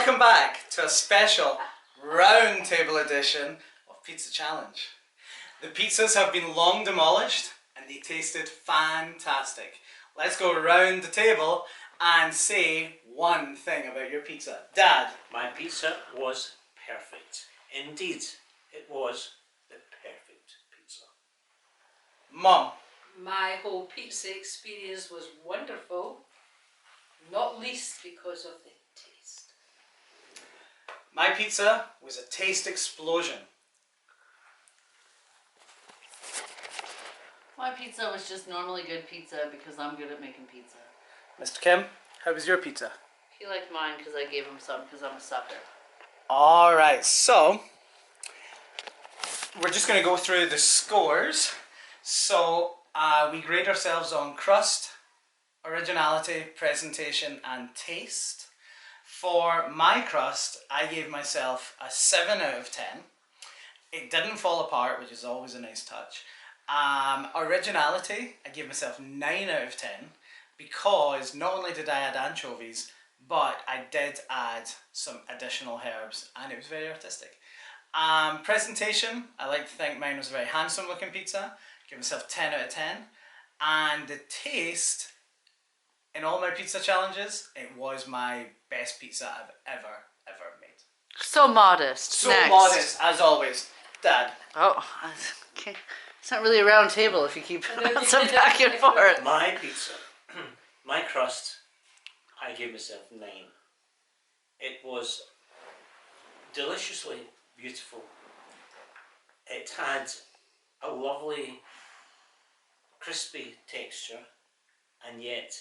Welcome back to a special round table edition of Pizza Challenge. The pizzas have been long demolished and they tasted fantastic. Let's go around the table and say one thing about your pizza. Dad. My pizza was perfect. Indeed, it was the perfect pizza. Mum. My whole pizza experience was wonderful, not least because of the taste. My pizza was a taste explosion. My pizza was just normally good pizza because I'm good at making pizza. Mr. Kim, how was your pizza? He liked mine because I gave him some because I'm a sucker. Alright, so we're just going to go through the scores. So we grade ourselves on crust, originality, presentation and taste. For my crust, I gave myself a 7 out of 10. It didn't fall apart, which is always a nice touch. Originality, I gave myself 9 out of 10 because not only did I add anchovies, but I did add some additional herbs and it was very artistic. Presentation, I like to think mine was a very handsome looking pizza. Give myself 10 out of 10. And the taste, in all my pizza challenges, it was my best pizza I've ever made. So modest. So Next. modest, as always. Dad. Oh, okay. It's not really a round table if you keep bouncing back and forth. My pizza, my crust, I gave myself 9. It was deliciously beautiful. It had a lovely crispy texture and yet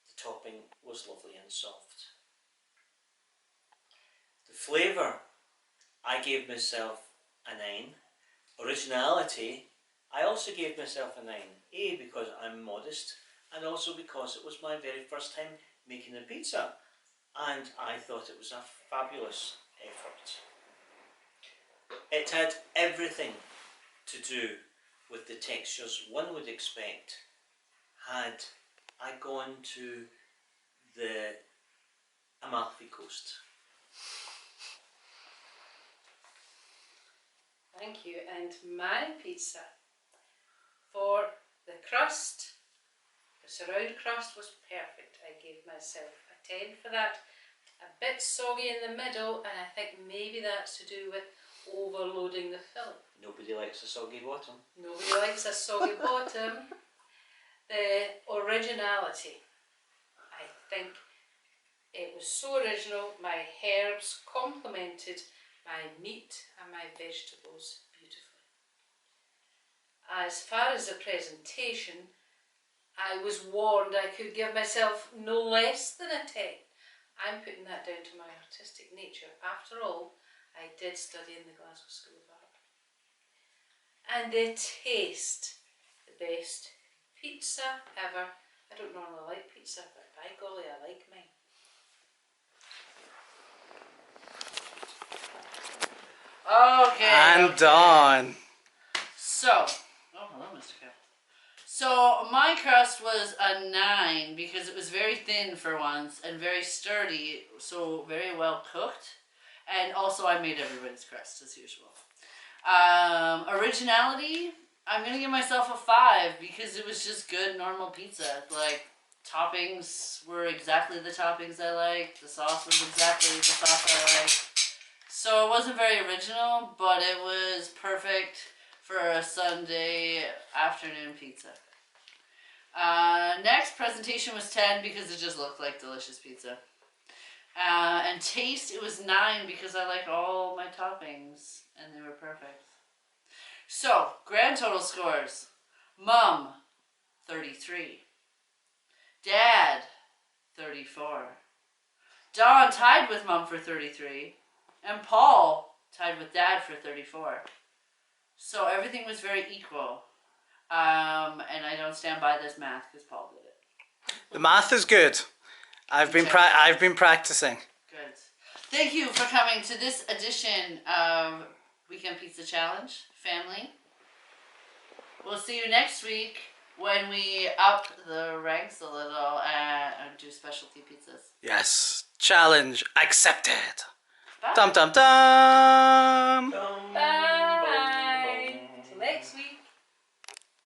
the topping was lovely and soft. The flavour, I gave myself a 9. Originality, I also gave myself a 9. A, because I'm modest, and also because it was my very first time making a pizza and I thought it was a fabulous effort. It had everything to do with the textures one would expect had I gone to the Amalfi Coast. Thank you. And my pizza, for the crust, the surround crust was perfect. I gave myself a 10 for that. A bit soggy in the middle, and I think maybe that's to do with overloading the filling. Nobody likes a soggy bottom. Nobody likes a soggy bottom. The originality, I think it was so original. My herbs complemented my meat and my vegetables beautifully. As far as the presentation, I was warned I could give myself no less than a 10. I'm putting that down to my artistic nature. After all, I did study in the Glasgow School of Art. And the taste, the best pizza ever. I don't normally like pizza, but by golly, I like mine. Okay. And okay. Dawn. So, oh hello, Mr. Cap. So my crust was a 9 because it was very thin for once and very sturdy, so very well cooked. And also I made everybody's crust as usual. Originality, I'm gonna give myself a 5 because it was just good normal pizza. Like toppings were exactly the toppings I liked. The sauce was exactly the sauce I liked. So it wasn't very original, but it was perfect for a Sunday afternoon pizza. Next presentation was 10 because it just looked like delicious pizza. And taste, it was 9 because I like all my toppings and they were perfect. So, grand total scores. Mum, 33. Dad, 34. Dawn tied with Mum for 33. And Paul tied with Dad for 34. So everything was very equal. And I don't stand by this math because Paul did it. The math is good. I've been practicing. Good. Thank you for coming to this edition of Weekend Pizza Challenge, family. We'll see you next week when we up the ranks a little and do specialty pizzas. Yes. Challenge accepted. Bye. Dum dum dum. Dum,